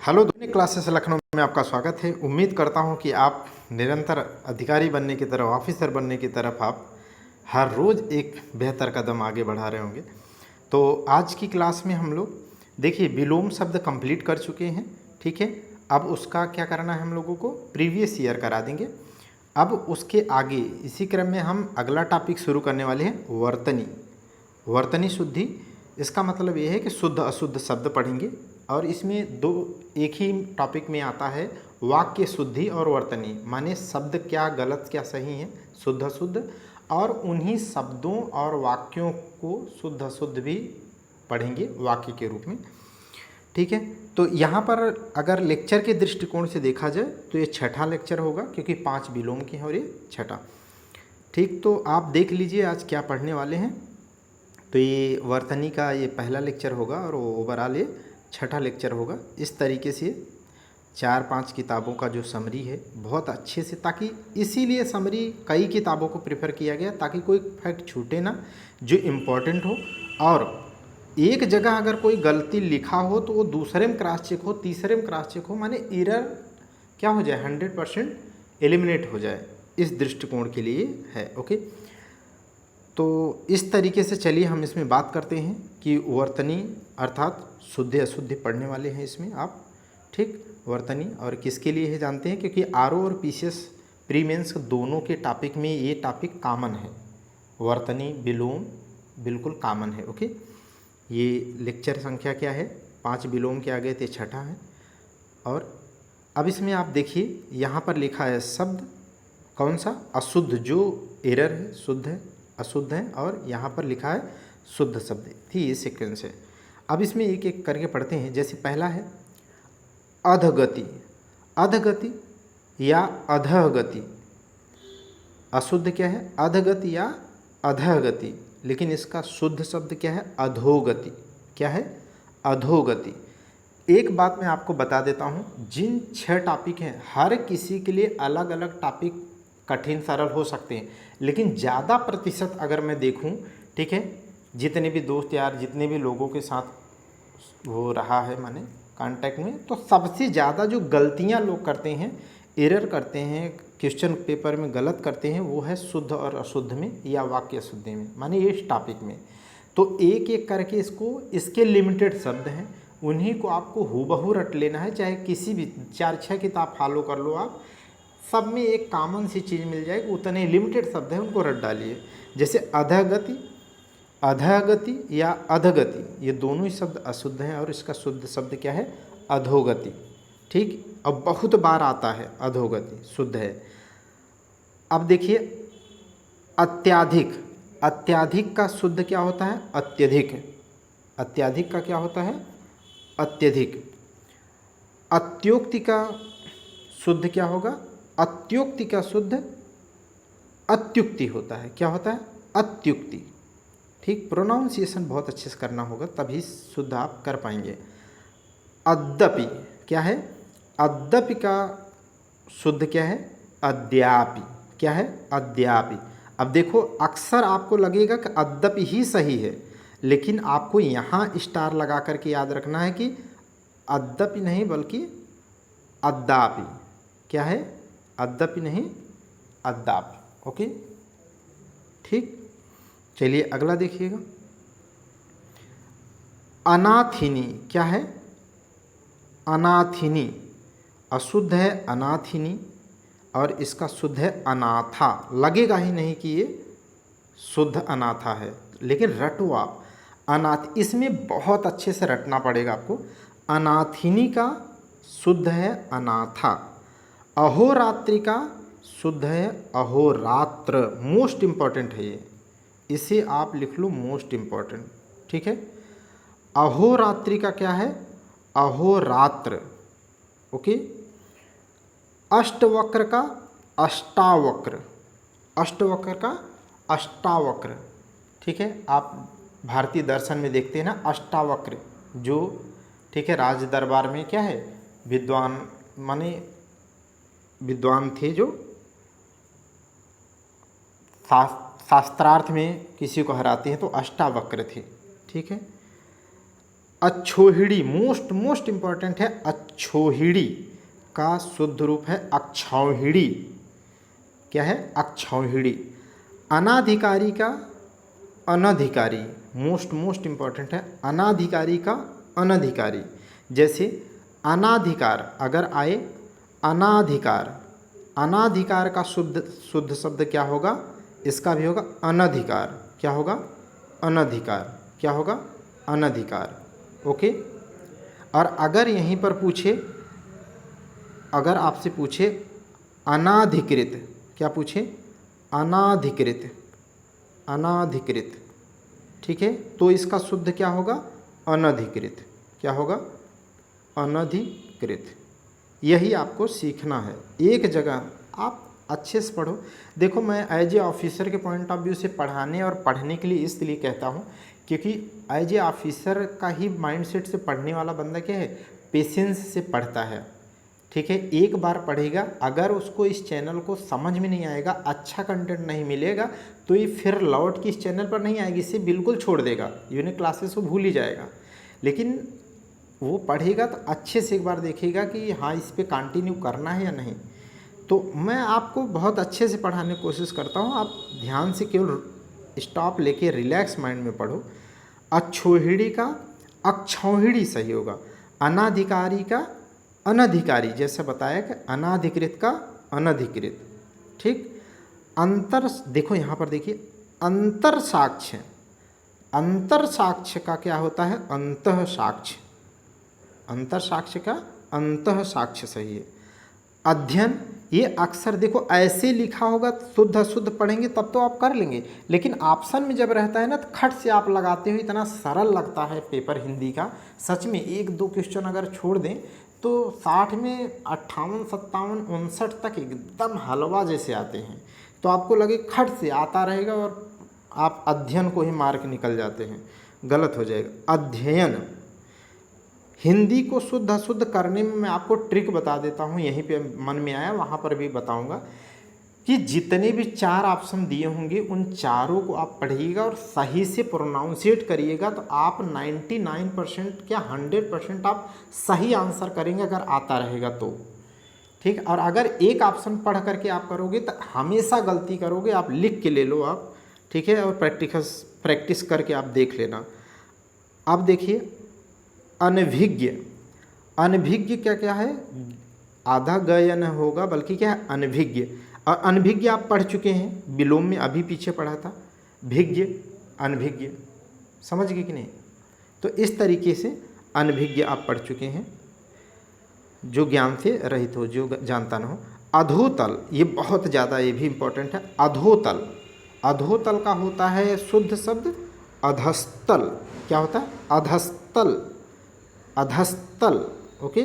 Hello दोनों classes Lucknow में आपका स्वागत है। उम्मीद करता हूं कि आप निरंतर अधिकारी बनने की तरफ, ऑफिसर बनने की तरफ आप हर रोज़ एक बेहतर कदम आगे बढ़ा रहे होंगे। तो आज की क्लास में हम लोग देखिए विलोम शब्द कंप्लीट कर चुके हैं, ठीक है। अब उसका क्या करना है, हम लोगों को प्रीवियस ईयर करा देंगे। अब उसके आगे इसी क्रम में हम अगला टॉपिक शुरू करने वाले हैं, वर्तनी। वर्तनी शुद्धि, इसका मतलब ये है कि शुद्ध अशुद्ध शब्द पढ़ेंगे और इसमें दो एक ही टॉपिक में आता है, वाक्य शुद्धि और वर्तनी, माने शब्द क्या गलत क्या सही है, शुद्ध अशुद्ध, और उन्हीं शब्दों और वाक्यों को शुद्ध अशुद्ध भी पढ़ेंगे वाक्य के रूप में, ठीक है। तो यहाँ पर अगर लेक्चर के दृष्टिकोण से देखा जाए तो ये छठा लेक्चर होगा, क्योंकि 5 विलोम के हैं और ये छठा, ठीक। तो आप देख लीजिए आज क्या पढ़ने वाले हैं। तो ये वर्तनी का ये पहला लेक्चर होगा और ओवरऑल ये छठा लेक्चर होगा। इस तरीके से 4-5 किताबों का जो समरी है बहुत अच्छे से, ताकि इसीलिए समरी कई किताबों को प्रेफर किया गया ताकि कोई फैक्ट छूटे ना जो इम्पोर्टेंट हो, और एक जगह अगर कोई गलती लिखा हो तो वो दूसरे में क्रॉस चेक हो, तीसरे में क्रॉस चेक हो, माने एरर क्या हो जाए, 100% एलिमिनेट हो जाए। इस दृष्टिकोण के लिए है, ओके। तो इस तरीके से चलिए हम इसमें बात करते हैं कि वर्तनी अर्थात शुद्ध अशुद्ध पढ़ने वाले हैं इसमें आप, ठीक। वर्तनी और किसके लिए है जानते हैं, क्योंकि आरओ और पीसीएस प्री मेंस दोनों के टॉपिक में ये टॉपिक कॉमन है। वर्तनी विलोम बिल्कुल कॉमन है, ओके। ये लेक्चर संख्या क्या है, 5 विलोम के आगे थे, छठा है। और अब इसमें आप देखिए यहाँ पर लिखा है शब्द कौन सा, अशुद्ध, जो एरर है, शुद्ध है, अशुद्ध है, और यहाँ पर लिखा है शुद्ध शब्द थी, ये सीक्वेंस है। अब इसमें एक एक करके पढ़ते हैं। जैसे पहला है अधगति, अधगति या अधगति, अशुद्ध क्या है, अधगति या अधगति, लेकिन इसका शुद्ध शब्द क्या है, अधोगति। क्या है, अधोगति। एक बात मैं आपको बता देता हूँ, जिन 6 टॉपिक हैं हर किसी के लिए अलग अलग टॉपिक कठिन सरल हो सकते हैं, लेकिन ज़्यादा प्रतिशत अगर मैं देखूं, ठीक है, जितने भी दोस्त यार, जितने भी लोगों के साथ वो रहा है माने कांटेक्ट में, तो सबसे ज़्यादा जो गलतियां लोग करते हैं, एरर करते हैं, क्वेश्चन पेपर में गलत करते हैं, वो है शुद्ध और अशुद्ध में या वाक्य शुद्ध में, माने इस टॉपिक में। तो एक एक करके इसको, इसके लिमिटेड शब्द हैं, उन्हीं को आपको हूबहू रट लेना है, चाहे किसी भी 4-6 किताब फॉलो कर लो आप, सब में एक कॉमन सी चीज़ मिल जाएगी, उतने लिमिटेड शब्द हैं उनको रट डालिए। जैसे अधगति, अधगति या अधगति, ये दोनों ही शब्द अशुद्ध हैं और इसका शुद्ध शब्द क्या है, अधोगति, ठीक। अब बहुत बार आता है अधोगति, शुद्ध है। अब देखिए अत्याधिक, अत्याधिक का शुद्ध क्या होता है, अत्यधिक। अत्याधिक का क्या होता है, अत्यधिक। अत्योक्ति का शुद्ध क्या होगा, अत्युक्ति का शुद्ध अत्युक्ति होता है। क्या होता है, अत्युक्ति, ठीक। प्रोनाउंसिएशन बहुत अच्छे से करना होगा, तभी शुद्ध आप कर पाएंगे। अद्यपि क्या है, अद्यपि का शुद्ध क्या है, अद्यापि। क्या है, अद्यापि। अब देखो अक्सर आपको लगेगा कि अद्यपि ही सही है, लेकिन आपको यहाँ स्टार लगा करके याद रखना है कि अद्यपि नहीं बल्कि अद्यापि। क्या है, अद्यपि नहीं अद्यापि, ओके, ठीक। चलिए अगला देखिएगा, अनाथिनी। क्या है, अनाथिनी, अशुद्ध है अनाथिनी और इसका शुद्ध है अनाथा। लगेगा ही नहीं कि ये शुद्ध अनाथा है, लेकिन रटो आप, अनाथ, इसमें बहुत अच्छे से रटना पड़ेगा आपको। अनाथिनी का शुद्ध है अनाथा, अहोरात्रि का शुद्ध है अहोरात्र। मोस्ट इम्पॉर्टेंट है ये, इसे आप लिख लो, मोस्ट इम्पॉर्टेंट, ठीक है। अहोरात्रि का क्या है, अहोरात्र, ओके। अष्टवक्र का अष्टावक्र, अष्टवक्र का अष्टावक्र, ठीक है। आप भारतीय दर्शन में देखते हैं ना अष्टावक्र, जो, ठीक है, राज दरबार में क्या है, विद्वान माने विद्वान थे, जो शास्त्रार्थ में किसी को हराते हैं, तो अष्टावक्र थे, ठीक है। अक्षौहिणी, मोस्ट मोस्ट इंपॉर्टेंट है, अक्षौहिणी का शुद्ध रूप है अक्षौहिणी। क्या है? अक्षौहिणी। अनाधिकारी का अनधिकारी, मोस्ट मोस्ट इंपॉर्टेंट है, अनाधिकारी का अनधिकारी। जैसे अनाधिकार अगर आए, अनाधिकार, अनाधिकार का शुद्ध शुद्ध शब्द क्या होगा? इसका भी होगा अनधिकार। क्या होगा? अनधिकार। क्या होगा? अनधिकार। ओके। और अगर यहीं पर पूछे, अगर आपसे पूछे अनाधिकृत, क्या पूछे? अनाधिकृत, अनाधिकृत, ठीक है, तो इसका शुद्ध क्या होगा? अनधिकृत। क्या होगा? अनधिकृत। यही आपको सीखना है। एक जगह आप अच्छे से पढ़ो। देखो, मैं एज ए ऑफिसर के पॉइंट ऑफ व्यू से पढ़ाने और पढ़ने के लिए इसलिए कहता हूँ क्योंकि एज ए ऑफिसर का ही माइंडसेट से पढ़ने वाला बंदा क्या है? पेशेंस से पढ़ता है। ठीक है, एक बार पढ़ेगा, अगर उसको इस चैनल को समझ में नहीं आएगा, अच्छा कंटेंट नहीं मिलेगा, तो ये फिर लौट के इस चैनल पर नहीं आएगी, इसे बिल्कुल छोड़ देगा, यूनिक क्लासेस को भूल ही जाएगा। लेकिन वो पढ़ेगा तो अच्छे से एक बार देखेगा कि हाँ, इस पर कंटिन्यू करना है या नहीं। तो मैं आपको बहुत अच्छे से पढ़ाने की कोशिश करता हूँ, आप ध्यान से केवल स्टॉप लेके रिलैक्स माइंड में पढ़ो। अक्षौहिणी का अक्षौहिणी सही होगा, अनाधिकारी का अनधिकारी, जैसे बताया कि अनाधिकृत का अनधिकृत। ठीक। अंतर, देखो यहाँ पर देखिए, अंतर साक्ष्य, अंतर साक्ष्य का क्या होता है? अंतः साक्ष्य, अंतर साक्ष्य का अंतः साक्ष्य सही है। अध्ययन, ये अक्सर देखो ऐसे लिखा होगा, शुद्ध अशुद्ध पढ़ेंगे तब तो आप कर लेंगे, लेकिन ऑप्शन में जब रहता है ना, तो खट से आप लगाते हो, इतना सरल लगता है पेपर हिंदी का। सच में एक दो क्वेश्चन अगर छोड़ दें तो 60 में 58, 57, 59 तक एकदम हलवा जैसे आते हैं, तो आपको लगे खट से आता रहेगा और आप अध्ययन को ही मार्क निकल जाते हैं, गलत हो जाएगा। अध्ययन, हिंदी को शुद्ध अशुद्ध करने में मैं आपको ट्रिक बता देता हूँ, यहीं पे मन में आया वहाँ पर भी बताऊँगा कि जितने भी 4 ऑप्शन दिए होंगे उन चारों को आप पढ़िएगा और सही से प्रोनाउंसिएट करिएगा, तो आप 99% क्या 100% आप सही आंसर करेंगे अगर आता रहेगा तो। ठीक। और अगर एक ऑप्शन पढ़ करके आप करोगे तो हमेशा गलती करोगे, आप लिख के ले लो आप, ठीक है, और प्रैक्टिस करके आप देख लेना। अब देखिए अनभिज्ञ, अनभिज्ञ क्या क्या है? आधा गयन होगा, बल्कि क्या है? अनभिज्ञ। और अनभिज्ञ आप पढ़ चुके हैं, विलोम में अभी पीछे पढ़ा था, भिज्ञ अनभिज्ञ, समझ गए कि नहीं? तो इस तरीके से अनभिज्ञ आप पढ़ चुके हैं, जो ज्ञान से रहित हो, जो जानता न हो। अधोतल, ये बहुत ज़्यादा, ये भी इम्पोर्टेंट है। अधोतल, अधोतल का होता है शुद्ध शब्द अधस्तल। क्या होता है? अधस्तल, अधस्तल। ओके।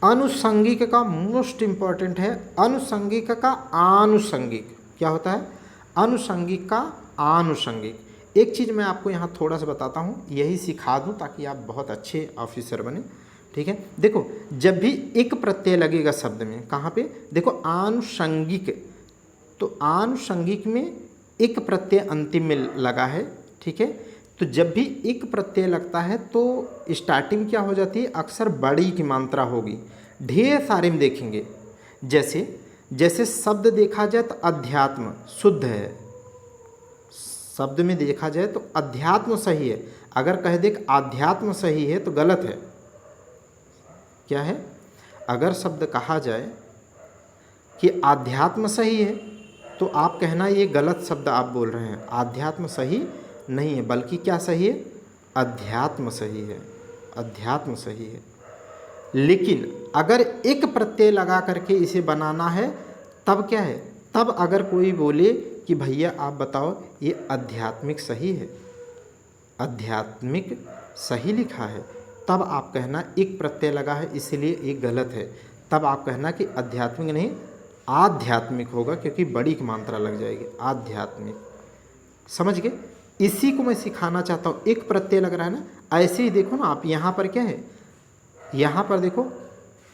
अनुषंगिक का मोस्ट इंपॉर्टेंट है, अनुषंगिक का आनुषंगिक। क्या होता है? अनुषंगिक का आनुषंगिक। एक चीज़ मैं आपको यहाँ थोड़ा सा बताता हूँ, यही सिखा दूँ ताकि आप बहुत अच्छे ऑफिसर बने। ठीक है, देखो जब भी एक प्रत्यय लगेगा शब्द में, कहाँ पे? देखो आनुषंगिक, तो आनुषंगिक में एक प्रत्यय अंतिम में लगा है। ठीक है, तो जब भी एक प्रत्यय लगता है तो स्टार्टिंग क्या हो जाती है? अक्सर बड़ी की मात्रा होगी। ढेर सारे में देखेंगे, जैसे जैसे शब्द देखा जाए तो अध्यात्म शुद्ध है, शब्द में देखा जाए तो अध्यात्म सही है, अगर कह दे कि आध्यात्म सही है तो गलत है। क्या है? अगर शब्द कहा जाए कि आध्यात्म सही है तो आप कहना ये गलत शब्द आप बोल रहे हैं, आध्यात्म सही नहीं है, बल्कि क्या सही है? अध्यात्म सही है, अध्यात्म सही है। लेकिन अगर एक प्रत्यय लगा करके इसे बनाना है तब क्या है? तब अगर कोई बोले कि भैया आप बताओ ये आध्यात्मिक सही है, आध्यात्मिक सही लिखा है, तब आप कहना एक प्रत्यय लगा है इसलिए ये गलत है, तब आप कहना कि आध्यात्मिक नहीं आध्यात्मिक होगा, क्योंकि बड़ी की मात्रा लग जाएगी, आध्यात्मिक। समझ गए? इसी को मैं सिखाना चाहता हूँ। एक प्रत्यय लग रहा है ना, ऐसे ही देखो ना आप, यहाँ पर क्या है? यहाँ पर देखो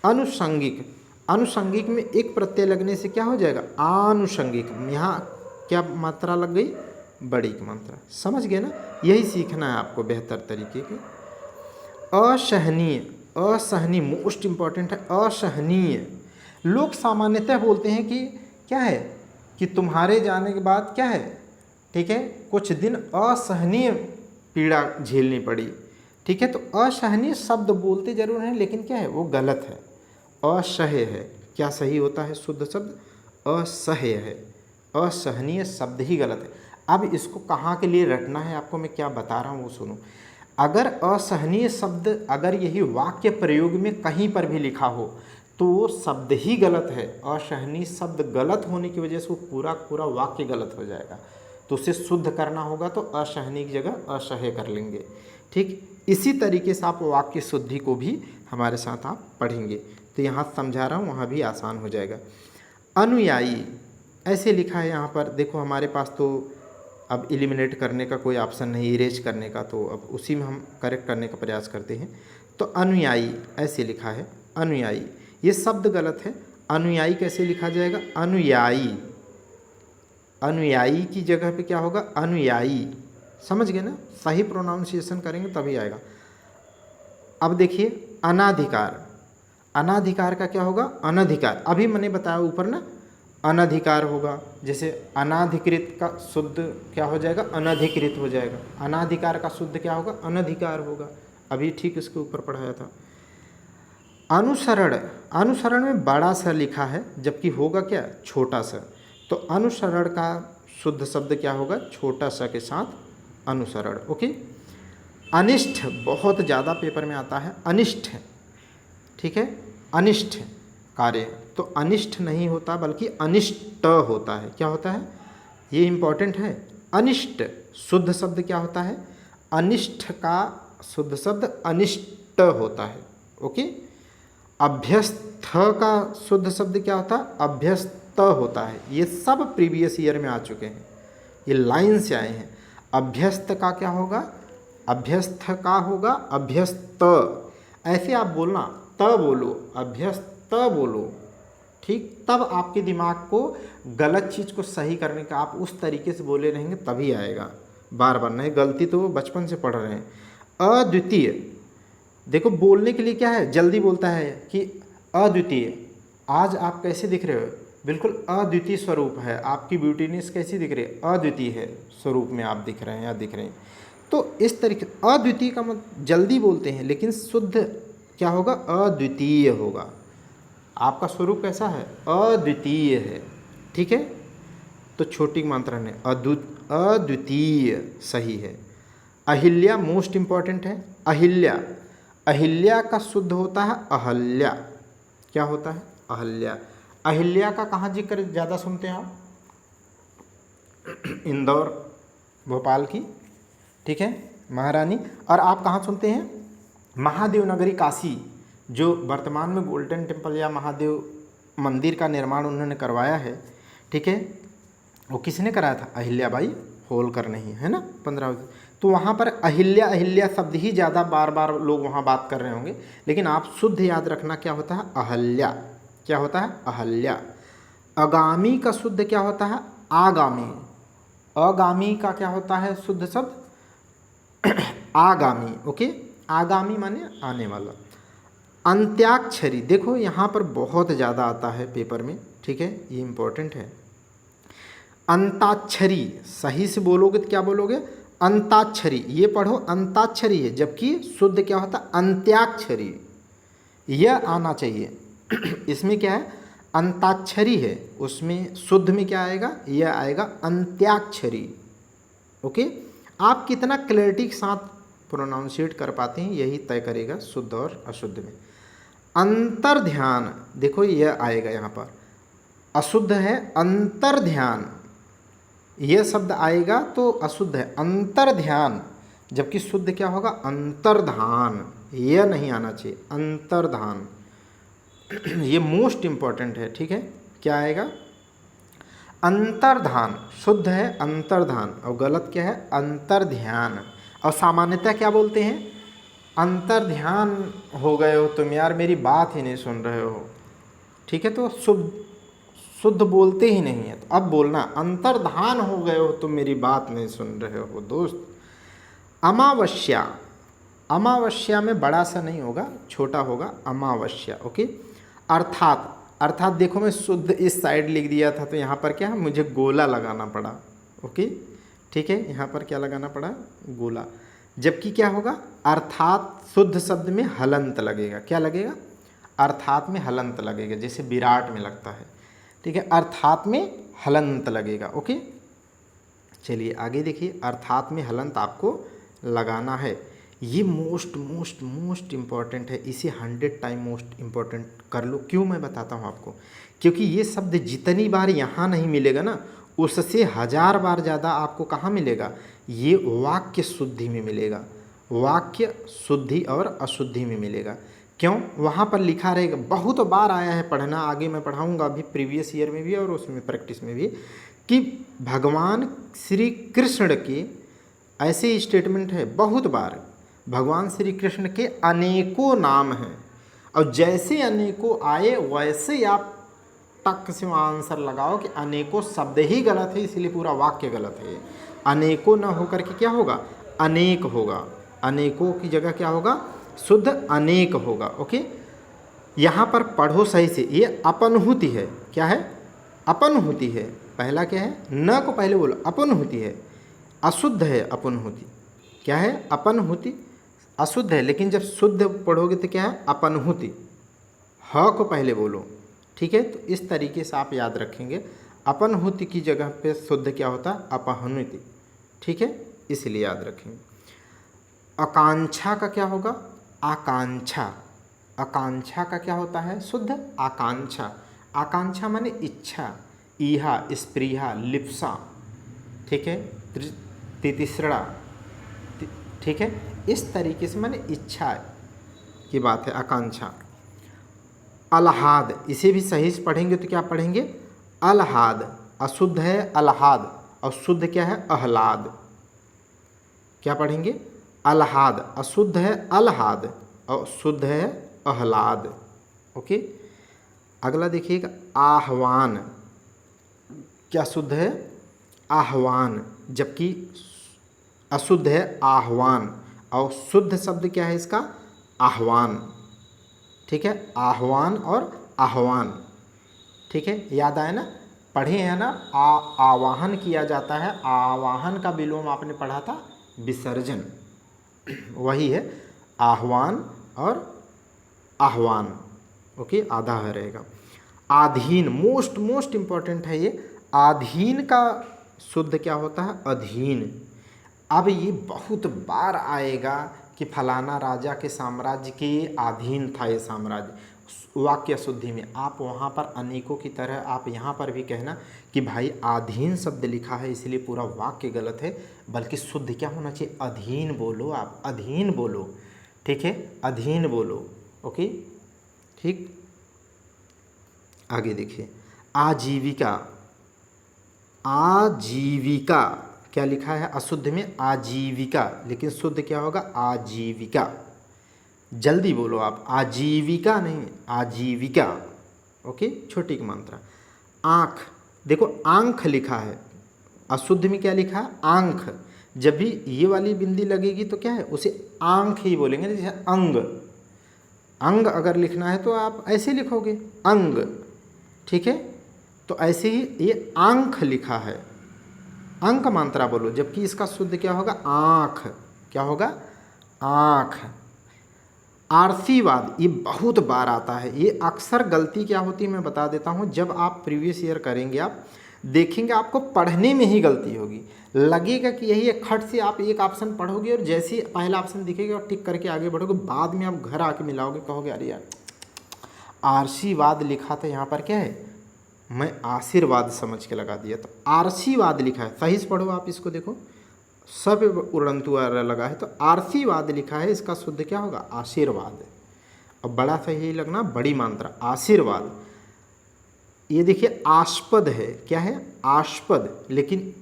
अनुषंगिक, अनुषंगिक में एक प्रत्यय लगने से क्या हो जाएगा? आनुषंगिक। यहाँ क्या मात्रा लग गई? बड़ी की मात्रा। समझ गए ना? यही सीखना है आपको बेहतर तरीके के। असहनीय, असहनीय मोस्ट इम्पॉर्टेंट है, असहनीय। लोग सामान्यतः बोलते हैं कि क्या है कि तुम्हारे जाने के बाद क्या है, ठीक है, कुछ दिन असहनीय पीड़ा झेलनी पड़ी, ठीक है। तो असहनीय शब्द बोलते जरूर हैं लेकिन क्या है वो गलत है, असह्य है। क्या सही होता है शुद्ध शब्द? असह्य है। असहनीय शब्द ही गलत है। अब इसको कहाँ के लिए रटना है आपको मैं क्या बता रहा हूँ वो सुनो। अगर असहनीय शब्द अगर यही वाक्य प्रयोग में कहीं पर भी लिखा हो तो वो शब्द ही गलत है। असहनीय शब्द गलत होने की वजह से वो पूरा पूरा वाक्य गलत हो जाएगा। तो उसे शुद्ध करना होगा तो असहनीय की जगह असह्य कर लेंगे, ठीक। इसी तरीके से आप वाक्य शुद्धि को भी हमारे साथ आप पढ़ेंगे। तो यहाँ समझा रहा हूँ, वहाँ भी आसान हो जाएगा। अनुयायी ऐसे लिखा है यहाँ पर, देखो हमारे पास तो अब एलिमिनेट करने का कोई ऑप्शन नहीं, इरेज करने का, तो अब उसी में हम करेक्ट करने का प्रयास करते हैं। तो अनुयायी ऐसे लिखा है, अनुयायी, ये शब्द गलत है। अनुयायी कैसे लिखा जाएगा? अनुयायी। अनुयायी की जगह पे क्या होगा? अनुयायी। समझ गए ना? सही प्रोनाउंसिएशन करेंगे तभी आएगा। अब देखिए अनाधिकार, अनाधिकार का क्या होगा? अनधिकार। अभी मैंने बताया ऊपर ना, अनधिकार होगा। जैसे अनाधिकृत का शुद्ध क्या हो जाएगा? अनधिकृत हो जाएगा। अनाधिकार का शुद्ध क्या होगा? अनधिकार होगा। अभी ठीक इसके ऊपर पढ़ाया था। अनुसरण, अनुसरण में बड़ा सा लिखा है जबकि होगा क्या? छोटा सा। तो अनुसरण का शुद्ध शब्द क्या होगा? छोटा सा के साथ अनुसरण। ओके। अनिष्ट बहुत ज़्यादा पेपर में आता है, अनिष्ट, ठीक है, अनिष्ट कार्य। तो अनिष्ट नहीं होता बल्कि अनिष्ट होता है। क्या होता है? ये इम्पॉर्टेंट है। अनिष्ट शुद्ध शब्द क्या होता है? अनिष्ट का शुद्ध शब्द अनिष्ट होता है। ओके। अभ्यस्त का शुद्ध शब्द क्या होता है? अभ्यस्त होता है। ये सब प्रीवियस ईयर में आ चुके हैं, ये लाइन से आए हैं। अभ्यस्त का क्या होगा? अभ्यस्त का होगा अभ्यस्त। ऐसे आप बोलना, त बोलो, अभ्यस्त बोलो, ठीक। तब आपके दिमाग को गलत चीज़ को सही करने का आप उस तरीके से बोले रहेंगे तभी आएगा। बार बार नहीं, गलती तो बचपन से पढ़ रहे हैं। अद्वितीय, देखो बोलने के लिए क्या है? जल्दी बोलता है कि अद्वितीय। आज आप कैसे दिख रहे हो? बिल्कुल अद्वितीय स्वरूप है। आपकी ब्यूटीनेस कैसी दिख रही है? अद्वितीय है स्वरूप में आप दिख रहे हैं या दिख रहे हैं। तो इस तरीके अद्वितीय का मतलब जल्दी बोलते हैं लेकिन शुद्ध क्या होगा? अद्वितीय होगा। आपका स्वरूप कैसा है? अद्वितीय है, ठीक है। तो छोटी मात्रा है, अद्वितीय सही है। अहिल्या मोस्ट इम्पॉर्टेंट है। अहिल्या, अहिल्या का शुद्ध होता है अहल्या। क्या होता है? अहल्या। अहिल्या का कहाँ जिक्र ज़्यादा सुनते हैं आप? इंदौर, भोपाल की, ठीक है, महारानी। और आप कहाँ सुनते हैं? महादेव नगरी काशी, जो वर्तमान में गोल्डन टेम्पल या महादेव मंदिर का निर्माण उन्होंने करवाया है, ठीक है। वो किसने कराया था? अहिल्याबाई होलकर ने ही, है ना, 15। तो वहाँ पर अहिल्या, अहिल्या शब्द ही ज़्यादा बार बार लोग वहाँ बात कर रहे होंगे, लेकिन आप शुद्ध याद रखना क्या होता है? अहल्या। क्या होता है? अहल्या। आगामी का शुद्ध क्या होता है? आगामी। आगामी का क्या होता है शुद्ध शब्द? आगामी। ओके। आगामी माने आने वाला। अंत्याक्षरी, देखो यहाँ पर बहुत ज़्यादा आता है पेपर में, ठीक है, ये इम्पोर्टेंट है। अंताक्षरी, सही से बोलोगे तो क्या बोलोगे? अंताक्षरी। ये पढ़ो अंताक्षरी है, जबकि शुद्ध क्या होता है? अंत्याक्षरी। यह आना चाहिए। इसमें क्या है? अंताक्षरी है, उसमें शुद्ध में क्या आएगा? यह आएगा अंत्याक्षरी। ओके। आप कितना क्लैरिटी के साथ प्रोनाउंशिएट कर पाते हैं यही तय करेगा शुद्ध और अशुद्ध में। अंतर ध्यान, देखो यह आएगा यहाँ पर, अशुद्ध है अंतर ध्यान, यह शब्द आएगा तो अशुद्ध है अंतर ध्यान, जबकि शुद्ध क्या होगा? अंतर्धान। यह नहीं आना चाहिए, अंतर्धान। ये मोस्ट इम्पॉर्टेंट है, ठीक है। क्या आएगा? अंतर्धान। शुद्ध है अंतर्धान और गलत क्या है? अंतर्ध्यान। और सामान्यतः क्या बोलते हैं? अंतर्ध्यान हो गए हो तुम यार, मेरी बात ही नहीं सुन रहे हो, ठीक है। तो शुद्ध बोलते ही नहीं है। तो अब बोलना अंतर्धान हो गए हो तुम, मेरी बात नहीं सुन रहे हो दोस्त। अमावस्या, अमावस्या में बड़ा सा नहीं होगा, छोटा होगा, अमावस्या। ओके। अर्थात, अर्थात देखो मैं शुद्ध इस साइड लिख दिया था तो यहाँ पर क्या है, मुझे गोला लगाना पड़ा। ओके, ठीक है, यहाँ पर क्या लगाना पड़ा, गोला। जबकि क्या होगा, अर्थात शुद्ध शब्द में हलंत लगेगा। क्या लगेगा, अर्थात में हलंत लगेगा, जैसे विराट में लगता है। ठीक है, अर्थात में हलंत लगेगा। ओके, चलिए आगे देखिए, अर्थात में हलंत आपको लगाना है। ये मोस्ट मोस्ट मोस्ट इम्पॉर्टेंट है, इसे 100 टाइम मोस्ट इम्पॉर्टेंट कर लो। क्यों, मैं बताता हूँ आपको। क्योंकि ये शब्द जितनी बार यहाँ नहीं मिलेगा ना, उससे 1000 बार ज़्यादा आपको कहाँ मिलेगा, ये वाक्य शुद्धि में मिलेगा। वाक्य शुद्धि और अशुद्धि में मिलेगा। क्यों, वहाँ पर लिखा रहेगा, बहुत बार आया है पढ़ना, आगे मैं पढ़ाऊँगा अभी प्रीवियस ईयर में भी और उसमें प्रैक्टिस में भी, कि भगवान श्री कृष्ण के ऐसे स्टेटमेंट है बहुत बार, भगवान श्री कृष्ण के अनेकों नाम हैं, और जैसे अनेकों आए वैसे आप टक से आंसर लगाओ कि अनेकों शब्द ही गलत है, इसलिए पूरा वाक्य गलत है। अनेकों न होकर के क्या होगा, अनेक होगा। अनेकों की जगह क्या होगा, शुद्ध अनेक होगा। ओके, यहाँ पर पढ़ो सही से, ये अपनहुति है। क्या है, अपनहुति है। पहला क्या है, न को पहले बोलो, अपनहुति है, अशुद्ध है अपनहुति। क्या है, अपनहुति अशुद्ध है, लेकिन जब शुद्ध पढ़ोगे तो क्या है, अपनहुति। ह को पहले बोलो। ठीक है, तो इस तरीके से आप याद रखेंगे, अपनहुति की जगह पे शुद्ध क्या होता है, अपहनुति। ठीक है, इसलिए याद रखेंगे। आकांक्षा का क्या होगा, आकांक्षा। आकांक्षा का क्या होता है, शुद्ध आकांक्षा। आकांक्षा माने इच्छा, ईहा, स्पृहा, लिप्सा। ठीक है, तितिस्रा। ठीक है, इस तरीके से माने इच्छा की बात है आकांक्षा। अलहाद, इसे भी सही से पढ़ेंगे तो क्या पढ़ेंगे, अलहाद। अशुद्ध है अलहाद, और शुद्ध क्या है, आह्लाद। क्या पढ़ेंगे, अलहाद। अशुद्ध है अलहाद और शुद्ध है आह्लाद। ओके, अगला देखिएगा, आह्वान। क्या शुद्ध है, आह्वान, जबकि अशुद्ध है आह्वान, और शुद्ध शब्द क्या है इसका, आह्वान। ठीक है, आह्वान और आह्वान। ठीक है, याद आया ना, पढ़े हैं ना, आवाहन किया जाता है, आवाहन का विलोम आपने पढ़ा था विसर्जन, वही है आह्वान और आह्वान। ओके, आधा है रहेगा। आधीन, मोस्ट मोस्ट इम्पॉर्टेंट है ये। आधीन का शुद्ध क्या होता है, अधीन। अब ये बहुत बार आएगा कि फलाना राजा के साम्राज्य के अधीन था ये साम्राज्य, वाक्य शुद्धि में। आप वहाँ पर अनेकों की तरह आप यहाँ पर भी कहना कि भाई अधीन शब्द लिखा है इसलिए पूरा वाक्य गलत है, बल्कि शुद्ध क्या होना चाहिए, अधीन बोलो, आप अधीन बोलो। ठीक है, अधीन बोलो। ओके, ठीक, आगे देखिए, आजीविका। आजीविका क्या लिखा है, अशुद्ध में आजीविका, लेकिन शुद्ध क्या होगा, आजीविका। जल्दी बोलो आप, आजीविका नहीं, आजीविका। ओके, छोटी की मात्रा। आँख, देखो आंख लिखा है, अशुद्ध में क्या लिखा है, आंख। जब भी ये वाली बिंदी लगेगी तो क्या है, उसे आंख ही बोलेंगे। जैसे अंग, अंग अगर लिखना है तो आप ऐसे लिखोगे अंग। ठीक है, तो ऐसे ही ये आंख लिखा है, अंक मात्रा बोलो, जबकि इसका शुद्ध क्या होगा, आँख। क्या होगा, आँख। आरसीवाद, ये बहुत बार आता है, ये अक्सर गलती क्या होती है मैं बता देता हूँ। जब आप प्रीवियस ईयर करेंगे आप देखेंगे आपको पढ़ने में ही गलती होगी, लगेगा कि यही एक खट से आप एक ऑप्शन पढ़ोगे और जैसे ही पहला ऑप्शन दिखेगा और टिक करके आगे बढ़ोगे, बाद में आप घर आके मिलाओगे, कहोगे अरे यार आरसीवाद लिखा था, यहाँ पर क्या है, मैं आशीर्वाद समझ के लगा दिया। तो आरसीवाद लिखा है, सही से पढ़ो आप इसको, देखो सब उड़ंतु लगा है, तो आरसीवाद लिखा है, इसका शुद्ध क्या होगा, आशीर्वाद। अब बड़ा सही लगना, बड़ी मात्रा, आशीर्वाद। ये देखिए आस्पद है, क्या है, आस्पद, लेकिन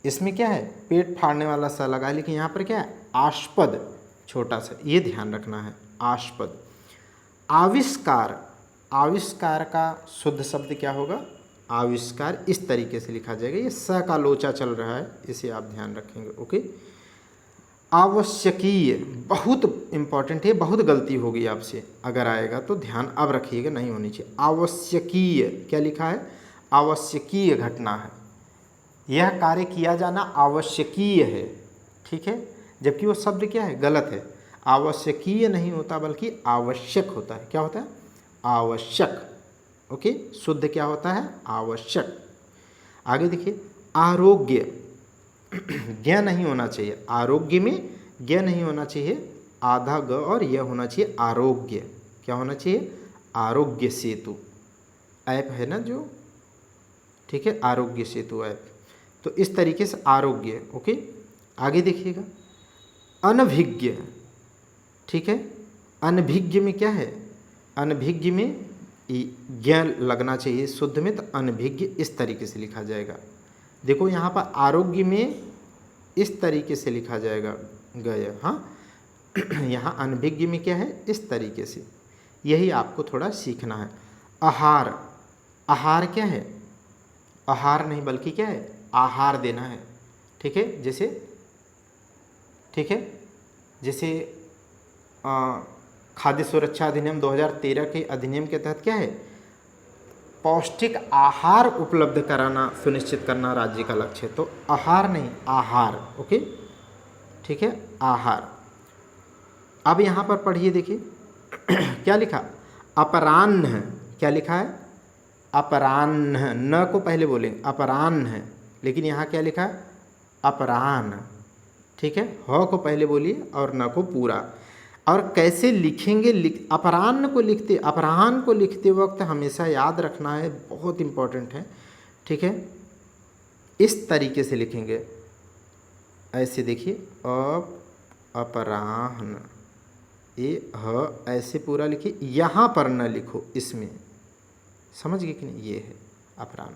इसमें क्या है, पेट फाड़ने वाला सा लगा है, लेकिन यहाँ पर क्या है, आस्पद, छोटा सा, ये ध्यान रखना है, आस्पद। आविष्कार, आविष्कार का शुद्ध शब्द क्या होगा, आविष्कार। इस तरीके से लिखा जाएगा, ये स का लोचा चल रहा है, इसे आप ध्यान रखेंगे। ओके, आवश्यकीय बहुत इम्पॉर्टेंट है, बहुत गलती होगी आपसे अगर आएगा तो ध्यान अब रखिएगा, नहीं होनी चाहिए। आवश्यकीय क्या लिखा है? आवश्यकीय घटना है, यह कार्य किया जाना आवश्यकीय है, ठीक है। जबकि वो शब्द क्या है? गलत है। आवश्यकीय नहीं होता बल्कि आवश्यक होता है। क्या होता है? आवश्यक। ओके, शुद्ध क्या होता है? आवश्यक। आगे देखिए, आरोग्य ज्ञ नहीं होना चाहिए, आरोग्य में ज्ञ नहीं होना चाहिए, आधा ग और यह होना चाहिए आरोग्य। क्या होना चाहिए? आरोग्य सेतु ऐप है ना जो, ठीक है, आरोग्य सेतु ऐप। तो इस तरीके से आरोग्य। ओके, आगे देखिएगा, अनभिज्ञ, ठीक है। अनभिज्ञ में क्या है? अनभिज्ञ में ज्ञ लगना चाहिए शुद्ध में, तो अनभिज्ञ इस तरीके से लिखा जाएगा। देखो यहाँ पर आरोग्य में इस तरीके से लिखा जाएगा गया, हाँ। यहाँ अनभिज्ञ में क्या है? इस तरीके से। यही आपको थोड़ा सीखना है। आहार, आहार क्या है? आहार नहीं बल्कि क्या है? आहार देना है, ठीक है। जैसे, ठीक है, जैसे खाद्य सुरक्षा अधिनियम 2013 के अधिनियम के तहत क्या है? पौष्टिक आहार उपलब्ध कराना सुनिश्चित करना राज्य का लक्ष्य है। तो आहार नहीं, आहार। ओके, ठीक है, आहार। अब यहाँ पर पढ़िए, देखिए क्या लिखा? अपराह्न। क्या लिखा है? अपराह्न। न को पहले बोलेंगे अपराह्न, लेकिन यहाँ क्या लिखा है? अपराह्न, ठीक है। ह को पहले बोलिए और न को पूरा। और कैसे लिखेंगे? अपराह्न को लिखते, अपराह्न को लिखते वक्त हमेशा याद रखना है, बहुत इम्पोर्टेंट है, ठीक है। इस तरीके से लिखेंगे, ऐसे देखिए, अपराह्न, ये ह ऐसे पूरा लिखिए, यहाँ पर न लिखो, इसमें। समझ गए कि नहीं? ये है अपराह्न,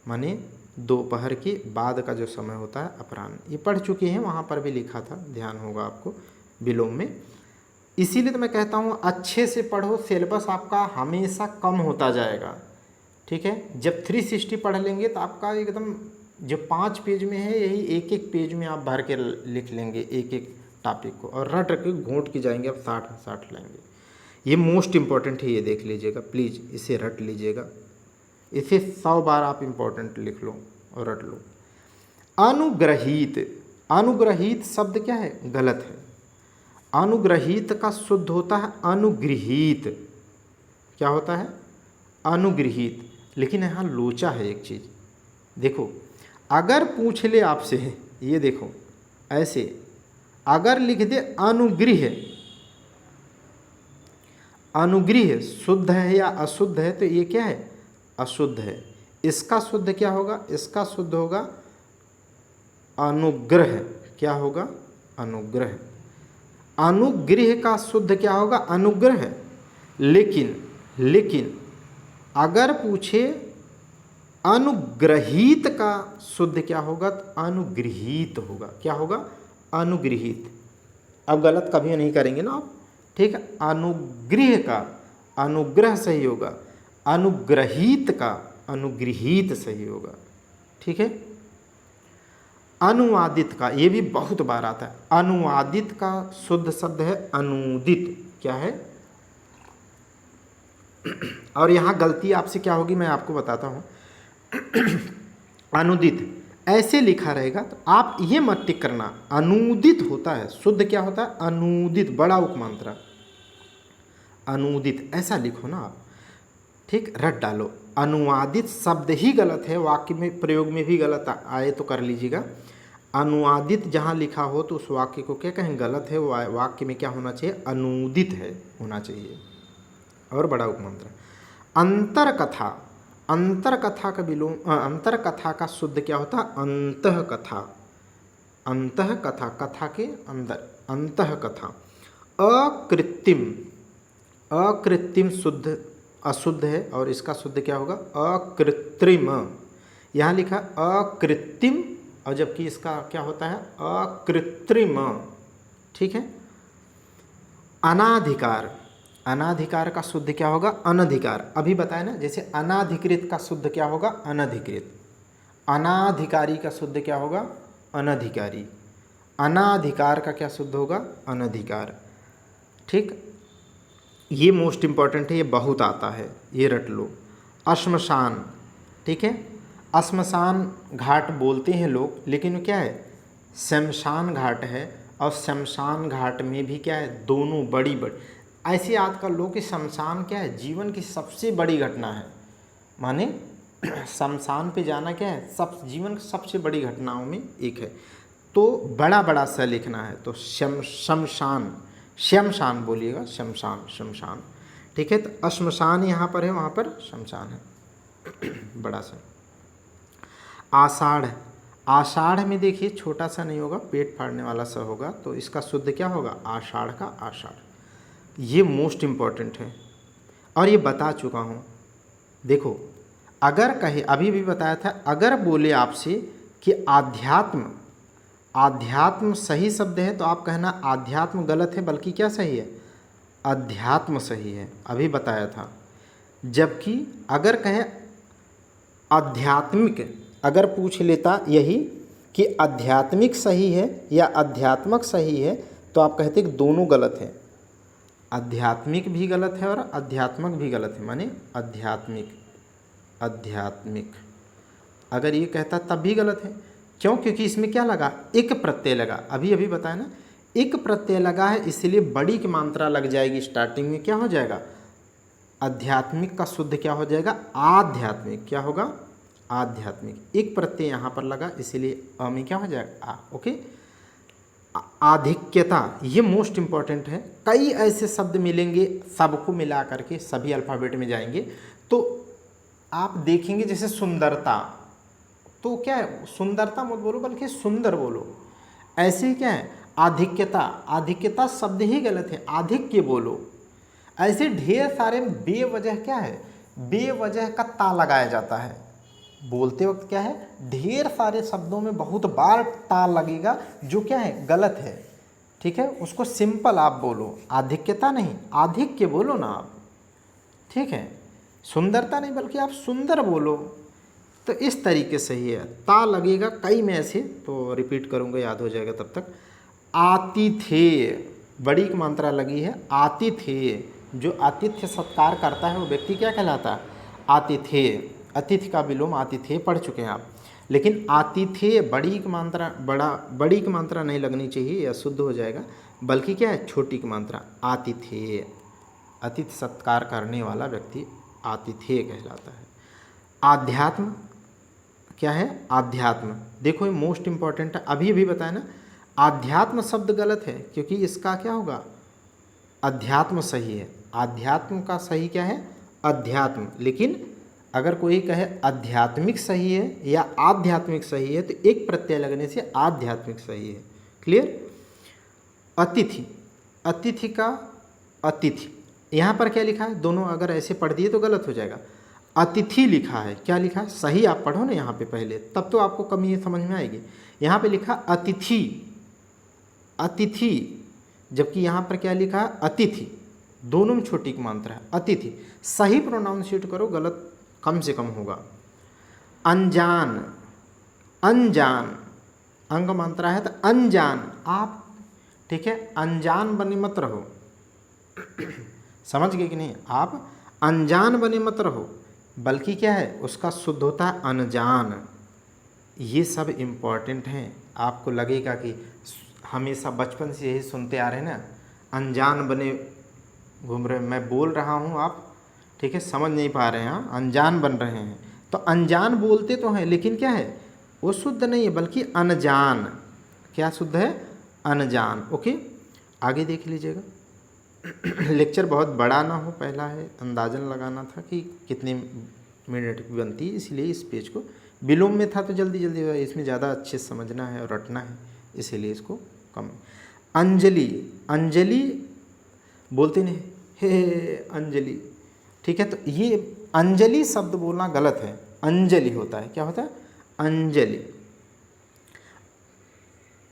माने दोपहर के बाद का जो समय होता है अपराह्न। ये पढ़ चुके हैं, वहाँ पर भी लिखा था, ध्यान होगा आपको विलोम में। इसीलिए तो मैं कहता हूँ अच्छे से पढ़ो, सिलेबस आपका हमेशा कम होता जाएगा, ठीक है। जब 360 पढ़ लेंगे तो आपका एकदम जो 5 पेज में है, यही एक एक पेज में आप भर के लिख लेंगे एक एक टॉपिक को, और रट के घोंट के जाएंगे, आप 60 लाएंगे। ये मोस्ट इम्पॉर्टेंट है, ये देख लीजिएगा प्लीज़, इसे रट लीजिएगा, इसे 100 बार आप इम्पोर्टेंट लिख लो और रट लो। अनुग्रहीत, अनुग्रहीत शब्द क्या है? गलत है। अनुग्रहीत का शुद्ध होता है अनुगृहीत। क्या होता है? अनुगृहीत। लेकिन यहाँ लोचा है एक चीज़, देखो, अगर पूछ ले आपसे, ये देखो ऐसे, अगर लिख दे अनुगृह, अनुगृह शुद्ध है या अशुद्ध है? तो ये क्या है? अशुद्ध है। इसका शुद्ध क्या होगा? इसका शुद्ध होगा अनुग्रह। क्या होगा? अनुग्रह। अनुगृह का शुद्ध क्या होगा? अनुग्रह। लेकिन अगर पूछे अनुग्रहीत का शुद्ध क्या होगा? तो अनुगृहीत होगा। क्या होगा? अनुगृहीत। अब गलत कभी नहीं करेंगे ना आप, ठीक है। अनुगृह का अनुग्रह सही होगा, अनुग्रहीत का अनुगृहीत सही होगा, ठीक है। अनुवादित का, ये भी बहुत बार आता है, अनुवादित का शुद्ध शब्द है अनुदित। क्या है? और यहाँ गलती आपसे क्या होगी मैं आपको बताता हूँ। अनुदित ऐसे लिखा रहेगा, तो आप ये मत टिक करना, अनुदित होता है, शुद्ध क्या होता है? अनुदित, बड़ा उपमात्रा, अनुदित ऐसा लिखो ना आप, ठीक, रट डालो। अनुवादित शब्द ही गलत है, वाक्य में प्रयोग में भी गलत आए तो कर लीजिएगा। अनुवादित जहाँ लिखा हो तो उस वाक्य को क्या कहें? गलत है। वाक्य में क्या होना चाहिए? अनुदित है होना चाहिए, और बड़ा उपमात्रा। अंतर कथा, अंतर कथा का विलोम, अंतर कथा का शुद्ध क्या होता? अंतः कथा। अंतः कथा, कथा के अंदर, अंतः कथा। अकृत्रिम, अकृत्रिम शुद्ध अशुद्ध है, और इसका शुद्ध क्या होगा? अकृत्रिम। यहाँ लिखा अकृत्रिम, और जबकि इसका क्या होता है? अकृत्रिम, ठीक है। अनाधिकार, अनाधिकार का शुद्ध क्या होगा? अनधिकार। अभी बताया ना, जैसे अनाधिकृत का शुद्ध क्या होगा? अनधिकृत। अनाधिकारी का शुद्ध क्या होगा? अनधिकारी। अनाधिकार का क्या शुद्ध होगा? अनधिकार। ठीक, ये मोस्ट इम्पॉर्टेंट है, ये बहुत आता है, ये रट लो। श्मशान, ठीक है, श्मशान घाट बोलते हैं लोग, लेकिन वो क्या है? शमशान घाट है। और शमशान घाट में भी क्या है? दोनों बड़ी बड़ी, ऐसे आजकल लोग कि शमशान क्या है? जीवन की सबसे बड़ी घटना है। माने शमशान पे जाना क्या है? सब जीवन की सबसे बड़ी घटनाओं में एक है। तो बड़ा बड़ा सा लिखना है, तो शमशान, शमशान बोलिएगा, शमशान, शमशान। ठीक है, तो श्मशान यहाँ पर है, वहाँ पर शमशान है बड़ा सा। आषाढ़, आषाढ़ में देखिए छोटा सा नहीं होगा, पेट फाड़ने वाला सा होगा, तो इसका शुद्ध क्या होगा? आषाढ़ का आषाढ़। ये मोस्ट इम्पॉर्टेंट है और ये बता चुका हूँ। देखो, अगर कहे, अभी भी बताया था, अगर बोले आपसे कि आध्यात्म, आध्यात्म सही शब्द है, तो आप कहना आध्यात्म गलत है, बल्कि क्या सही है? अध्यात्म सही है, अभी बताया था। जबकि अगर कहे आध्यात्मिक, अगर पूछ लेता यही कि आध्यात्मिक सही है या अध्यात्मक सही है, तो आप कहते कि दोनों गलत है। आध्यात्मिक भी गलत है और अध्यात्मक भी गलत है, माने आध्यात्मिक, आध्यात्मिक अगर ये कहता तब भी गलत है। क्यों? क्योंकि इसमें क्या लगा? एक प्रत्यय लगा, अभी अभी बताया ना, एक प्रत्यय लगा है, इसलिए बड़ी की मात्रा लग जाएगी स्टार्टिंग में। क्या हो जाएगा? आध्यात्मिक का शुद्ध क्या हो जाएगा? आध्यात्मिक। क्या होगा? आध्यात्मिक। एक प्रत्यय यहाँ पर लगा, इसलिए अ में क्या हो जाएगा? आ। ओके। आधिक्यता, ये मोस्ट इम्पॉर्टेंट है। कई ऐसे शब्द मिलेंगे, सबको मिला करके सभी अल्फ़ाबेट में जाएंगे, तो आप देखेंगे जैसे सुंदरता, तो क्या है? सुंदरता मत बोलो, बल्कि सुंदर बोलो। ऐसे ही क्या है? आधिक्यता, आधिक्यता शब्द ही गलत है, आधिक्य बोलो। ऐसे ढेर सारे बेवजह क्या है? बेवजह का ता लगाया जाता है बोलते वक्त। क्या है? ढेर सारे शब्दों में बहुत बार ता लगेगा, जो क्या है? गलत है। ठीक है, उसको सिंपल आप बोलो, आधिक्यता नहीं, आधिक्य बोलो ना आप। ठीक है, सुंदरता नहीं, बल्कि आप सुंदर बोलो। तो इस तरीके से ही है, ता लगेगा कई में ऐसे, तो रिपीट करूँगा, याद हो जाएगा तब तक। आतिथेय, बड़ी की मात्रा लगी है, आतिथेय। जो आतिथ्य सत्कार करता है वो व्यक्ति क्या कहलाता है? आतिथेय। अतिथि का विलोम आतिथेय पढ़ चुके हैं आप। लेकिन आतिथेय बड़ी की मात्रा, बड़ी की मात्रा नहीं लगनी चाहिए, या शुद्ध हो जाएगा, बल्कि क्या है? छोटी की मात्रा, आतिथेय। अतिथि सत्कार करने वाला व्यक्ति आतिथेय कहलाता है। आध्यात्म क्या है? आध्यात्म, देखो ये मोस्ट इम्पॉर्टेंट है, अभी अभी बताया ना। आध्यात्म शब्द गलत है, क्योंकि इसका क्या होगा? अध्यात्म सही है। आध्यात्म का सही क्या है? अध्यात्म। लेकिन अगर कोई कहे आध्यात्मिक सही है या आध्यात्मिक सही है, तो एक प्रत्यय लगने से आध्यात्मिक सही है। क्लियर? अतिथि, अतिथि का अतिथि, यहाँ पर क्या लिखा है? दोनों अगर ऐसे पढ़ दिए तो गलत हो जाएगा। अतिथि लिखा है, क्या लिखा है? सही आप पढ़ो ना यहाँ पे पहले, तब तो आपको कमी समझ में आएगी। यहाँ पे लिखा अतिथि, अतिथि, जबकि यहाँ पर क्या लिखा है? अतिथि। दोनों में छोटी की मात्रा है, अतिथि। सही प्रोनाउंसिएट करो, गलत कम से कम होगा। अनजान, अनजान, अंग मात्रा है, तो अनजान आप, ठीक है, अनजान बने मत रहो समझ गए कि नहीं? आप अनजान बने मत रहो, बल्कि क्या है? उसका शुद्ध होता है अनजान। ये सब इम्पॉर्टेंट हैं। आपको लगेगा कि हमेशा बचपन से यही सुनते आ रहे हैं ना, अनजान बने घूम रहे, मैं बोल रहा हूँ, आप ठीक है समझ नहीं पा रहे हैं, हाँ, अनजान बन रहे हैं। तो अनजान बोलते तो हैं, लेकिन क्या है? वो शुद्ध नहीं है, बल्कि अनजान। क्या शुद्ध है? अनजान। ओके, आगे देख लीजिएगा। लेक्चर बहुत बड़ा ना हो, पहला है, अंदाजन लगाना था कि कितने मिनट की बनती है, इसलिए इस पेज को, विलोम में था तो जल्दी जल्दी, इसमें ज़्यादा अच्छे से समझना है और रटना है, इसीलिए इसको कम। अंजलि, अंजलि बोलते नहीं, हे अंजलि, ठीक है, तो ये अंजलि शब्द बोलना गलत है, अंजलि होता है। क्या होता है? अंजलि।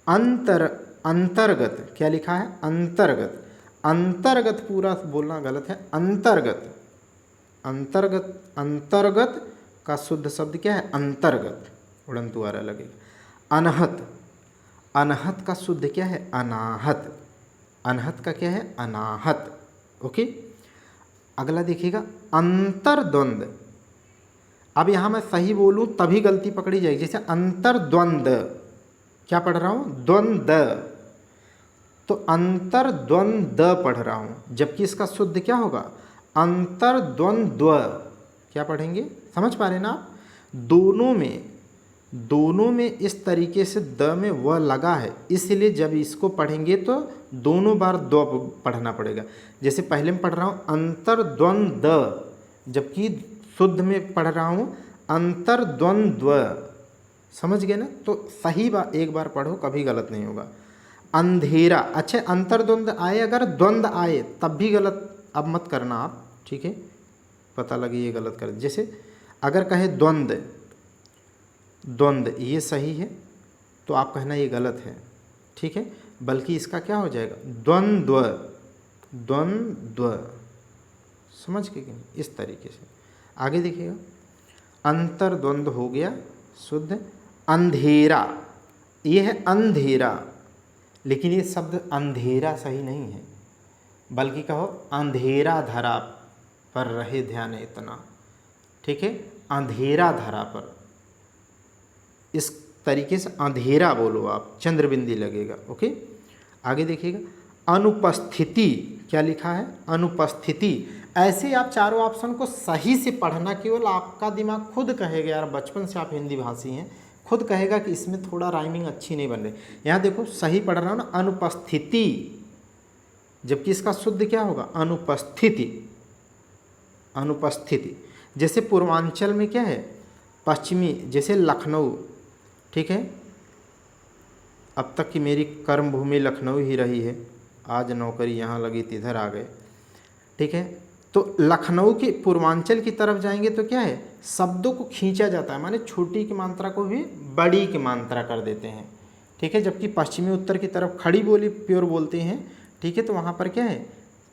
अंतर्गत, क्या लिखा है? अंतर्गत, अंतर्गत पूरा बोलना गलत है, अंतर्गत, अंतर्गत, अंतर्गत का शुद्ध शब्द क्या है? अंतर्गत, उड़ंत वाला लगेगा। अनहत, अनहत का शुद्ध क्या है? अनाहत। अनहत का क्या है? अनाहत। ओके। अगला देखिएगा अंतर्द्वंद। अब यहाँ मैं सही बोलूँ तभी गलती पकड़ी जाएगी। जैसे अंतर्द्वंद, क्या पढ़ रहा हूँ? द्वंद, तो अंतर्द्वंद पढ़ रहा हूँ, जबकि इसका शुद्ध क्या होगा? अंतर्द्वंद्व। क्या पढ़ेंगे? समझ पा रहे हैं ना आप? दोनों में इस तरीके से द में व लगा है, इसलिए जब इसको पढ़ेंगे तो दोनों बार द पढ़ना पड़ेगा। जैसे पहले में पढ़ रहा हूँ अंतर्द्वंद, जबकि शुद्ध में पढ़ रहा हूँ अंतर्द्वंद्व। समझ गए ना? तो सही बात एक बार पढ़ो, कभी गलत नहीं होगा। अंधेरा, अच्छा अंतर्द्वंद आए, अगर द्वंद आए तब भी गलत अब मत करना आप, ठीक है? पता लगे ये गलत कर। जैसे अगर कहे द्वंद, द्वंद ये सही है तो आप कहना ये गलत है, ठीक है? बल्कि इसका क्या हो जाएगा? द्वंद्व, द्वंद्व। समझ गए कि नहीं? इस तरीके से आगे देखिएगा। अंतर्द्वंद हो गया शुद्ध। अंधेरा, ये है अंधेरा, लेकिन ये शब्द अंधेरा सही नहीं है, बल्कि कहो अंधेरा धरा पर रहे ध्यान इतना, ठीक है? अंधेरा धरा पर, इस तरीके से अंधेरा बोलो आप, चंद्रबिंदी लगेगा। ओके। आगे देखिएगा अनुपस्थिति, क्या लिखा है? अनुपस्थिति। ऐसे आप चारों ऑप्शन को सही से पढ़ना, केवल आपका दिमाग खुद कहेगा, यार बचपन से आप हिंदी भाषी हैं, खुद कहेगा कि इसमें थोड़ा राइमिंग अच्छी नहीं बन रही। यहाँ देखो सही पढ़ रहा हूँ ना, अनुपस्थिति, जबकि इसका शुद्ध क्या होगा? अनुपस्थिति, अनुपस्थिति। जैसे पूर्वांचल में क्या है? पश्चिमी, जैसे लखनऊ, ठीक है? अब तक की मेरी कर्म भूमि लखनऊ ही रही है, आज नौकरी यहाँ लगी तो इधर आ गए, ठीक है? तो लखनऊ के पूर्वांचल की तरफ जाएंगे तो क्या है? शब्दों को खींचा जाता है, माने छोटी की मात्रा को भी बड़ी की मात्रा कर देते हैं, ठीक है? जबकि पश्चिमी उत्तर की तरफ खड़ी बोली प्योर बोलते हैं, ठीक है? तो वहाँ पर क्या है?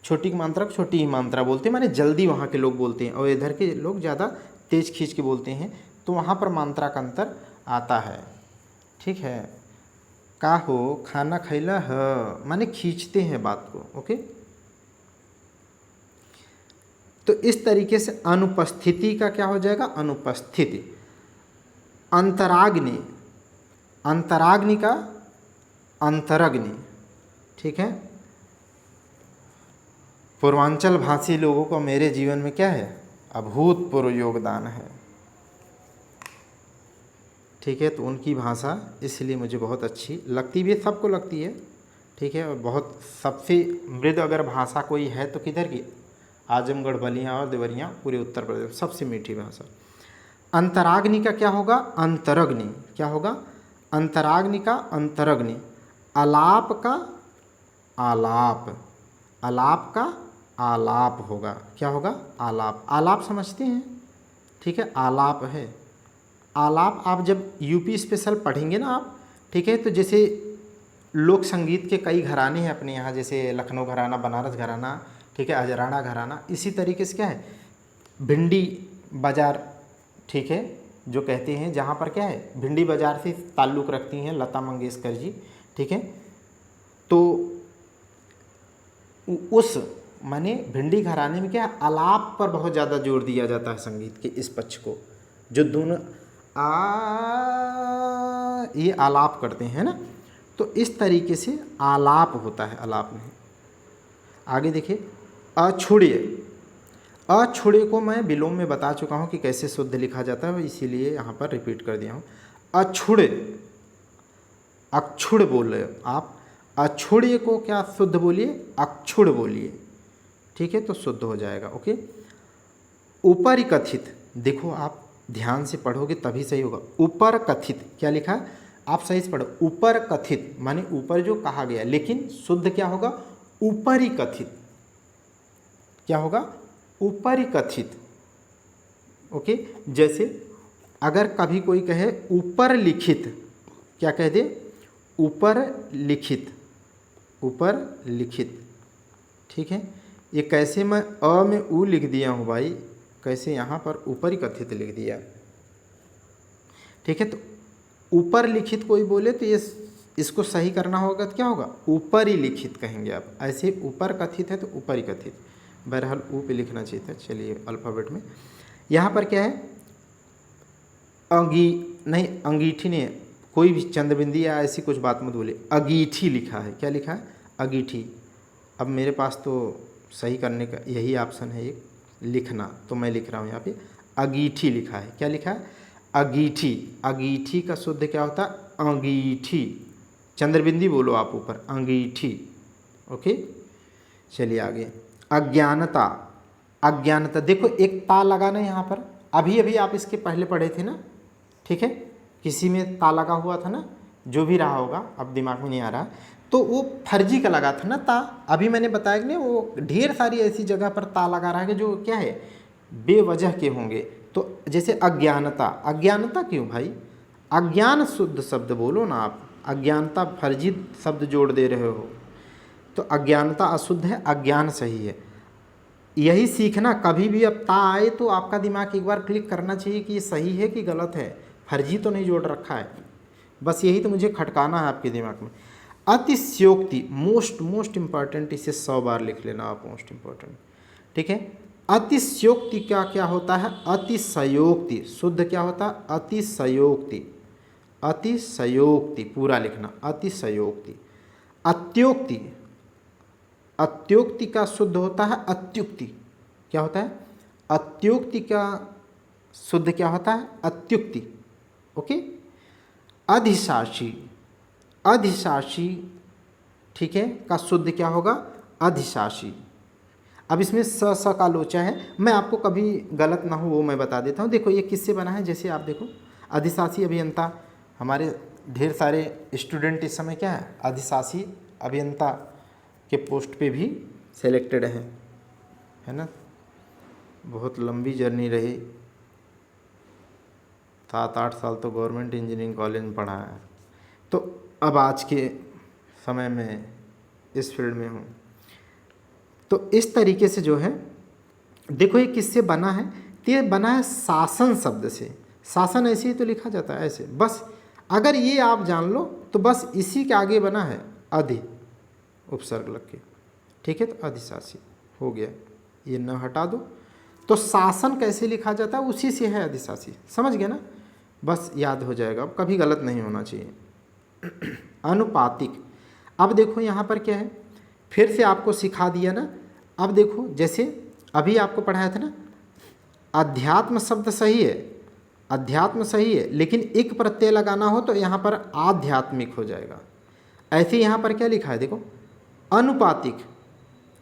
छोटी की मात्रा को छोटी ही मात्रा बोलते हैं, माने जल्दी वहाँ के लोग बोलते हैं, और इधर के लोग ज़्यादा तेज खींच के बोलते हैं, तो वहाँ पर मात्रा का अंतर आता है, ठीक है? का हो खाना खैला है, माने खींचते हैं बात को। ओके। तो इस तरीके से अनुपस्थिति का क्या हो जाएगा? अनुपस्थिति। अंतराग्नि, अंतराग्नि का अंतरग्नि, ठीक है? पूर्वांचल भाषी लोगों को मेरे जीवन में क्या है? अभूतपूर्व योगदान है, ठीक है? तो उनकी भाषा इसलिए मुझे बहुत अच्छी लगती भी है, सबको लगती है, ठीक है? और बहुत सबसे मृदु अगर भाषा कोई है तो किधर की? आजमगढ़, बलिया और देवरिया, पूरे उत्तर प्रदेश सबसे मीठी भाषा। अंतराग्नि का क्या होगा? अंतरग्नि। क्या होगा? अंतराग्नि का अंतरग्नि। आलाप का आलाप, आलाप का आलाप होगा। क्या होगा? आलाप। आलाप समझते हैं, ठीक है? आलाप है। आलाप आप जब यूपी स्पेशल पढ़ेंगे ना आप, ठीक है? तो जैसे लोक संगीत के कई घराने हैं अपने यहाँ, जैसे लखनऊ घराना, बनारस घराना, ठीक है, अजराना घराना, इसी तरीके से क्या है? भिंडी बाज़ार, ठीक है, जो कहते हैं, जहाँ पर क्या है? भिंडी बाज़ार से ताल्लुक़ रखती हैं लता मंगेशकर जी, ठीक है? तो उस माने भिंडी घराने में क्या है? आलाप पर बहुत ज़्यादा जोर दिया जाता है संगीत के इस पक्ष को, जो दोनों ये आलाप करते हैं ना, तो इस तरीके से आलाप होता है, आलाप में। आगे देखिए अछुड़्य। अछुड़्य को मैं विलोम में बता चुका हूँ कि कैसे शुद्ध लिखा जाता है, इसीलिए यहाँ पर रिपीट कर दिया हूँ। अछुड़्य, अक्षुड़ बोल रहे हो आप, अछुड़्य को क्या शुद्ध बोलिए? अक्षुड़ बोलिए, ठीक है? तो शुद्ध हो जाएगा। ओके। ऊपरी कथित, देखो आप ध्यान से पढ़ोगे तभी सही होगा। ऊपर कथित क्या लिखा है? आप सही से पढ़ो। ऊपर कथित माने ऊपर जो कहा गया, लेकिन शुद्ध क्या होगा? ऊपरी कथित। क्या होगा? ऊपरी कथित। ओके। जैसे अगर कभी कोई कहे ऊपर लिखित, क्या कह दे? ऊपर लिखित, ऊपर लिखित, ठीक है? ये कैसे मैं अ में ऊ लिख दिया हूँ भाई, कैसे यहाँ पर ऊपरी कथित लिख दिया, ठीक है? तो ऊपर लिखित कोई बोले तो ये इसको सही करना होगा तो क्या होगा, ऊपर ही लिखित कहेंगे आप। ऐसे ऊपर कथित है तो ऊपर ही कथित, बहरहाल ऊ पे लिखना चाहिए था। चलिए अल्फ़ाबेट में यहाँ पर क्या है, अंगीठी नहीं है, कोई भी चंद्रबिंदी या ऐसी कुछ बात मत बोलिए, अगीठी लिखा है। क्या लिखा है, अगीठी। अब मेरे पास तो सही करने का यही ऑप्शन है एक, लिखना, तो मैं लिख रहा हूँ यहाँ पे अगीठी लिखा है। क्या लिखा है, अगीठी। अगीठी का शुद्ध क्या होता है, अंगीठी। चंद्रबिंदी बोलो आप ऊपर, अंगीठी। ओके, चलिए आगे। अज्ञानता। अज्ञानता, देखो एक ता लगाना है यहाँ पर, अभी अभी आप इसके पहले पढ़े थे ना, ठीक है, किसी में ता लगा हुआ था ना, जो भी रहा होगा, अब दिमाग में नहीं आ रहा, तो वो फर्जी का लगा था ना ता। अभी मैंने बताया कि नहीं, वो ढेर सारी ऐसी जगह पर ता लगा रहा है जो क्या है, बेवजह के होंगे। तो जैसे अज्ञानता, अज्ञानता क्यों भाई, अज्ञान शुद्ध शब्द बोलो ना आप, अज्ञानता फर्जी शब्द जोड़ दे रहे हो, तो अज्ञानता अशुद्ध है, अज्ञान सही है। यही सीखना, कभी भी अब ता आए तो आपका दिमाग एक बार क्लिक करना चाहिए कि ये सही है कि गलत है, फर्जी तो नहीं जोड़ रखा है। बस यही तो मुझे खटकाना है आपके दिमाग में। अतिशयोक्ति, मोस्ट इम्पॉर्टेंट, इसे 100 बार लिख लेना आप, मोस्ट इम्पॉर्टेंट, ठीक है। अतिशयोक्ति क्या क्या होता है, अतिशयोक्ति शुद्ध क्या होता है, अतिशयोक्ति। अतिशयोक्ति पूरा लिखना, अतिशयोक्ति। अत्योक्ति, अत्योक्ति का शुद्ध होता है अत्युक्ति। क्या होता है, अत्योक्ति का शुद्ध क्या होता है, अत्युक्ति। ओके। अधिशासी, अधिशासी, ठीक है, का शुद्ध क्या होगा, अधिशासी। अब इसमें स का लोचा है, मैं आपको कभी गलत ना हो वो मैं बता देता हूँ। देखो ये किससे बना है, जैसे आप देखो अधिशासी अभियंता, हमारे ढेर सारे स्टूडेंट इस समय क्या है, अधिशासी अभियंता के पोस्ट पे भी सेलेक्टेड हैं, है ना। बहुत लंबी जर्नी रही, 7-8 साल तो गवर्नमेंट इंजीनियरिंग कॉलेज में पढ़ा है, तो अब आज के समय में इस फील्ड में हूँ। तो इस तरीके से जो है, देखो ये किससे बना है, तो ये बना है शासन शब्द से। शासन ऐसे ही तो लिखा जाता है, ऐसे बस। अगर ये आप जान लो तो बस इसी के आगे बना है अधि, उपसर्ग लग के, ठीक है। तो अधिशासी हो गया, ये न हटा दो। तो शासन कैसे लिखा जाता है, उसी से है अधिशासी, समझ गए ना, बस याद हो जाएगा, अब कभी गलत नहीं होना चाहिए। अनुपातिक, अब देखो यहाँ पर क्या है, फिर से आपको सिखा दिया ना। अब देखो जैसे अभी आपको पढ़ाया था ना, अध्यात्म शब्द सही है, अध्यात्म सही है, लेकिन एक प्रत्यय लगाना हो तो यहाँ पर आध्यात्मिक हो जाएगा। ऐसे यहाँ पर क्या लिखा है, देखो अनुपातिक,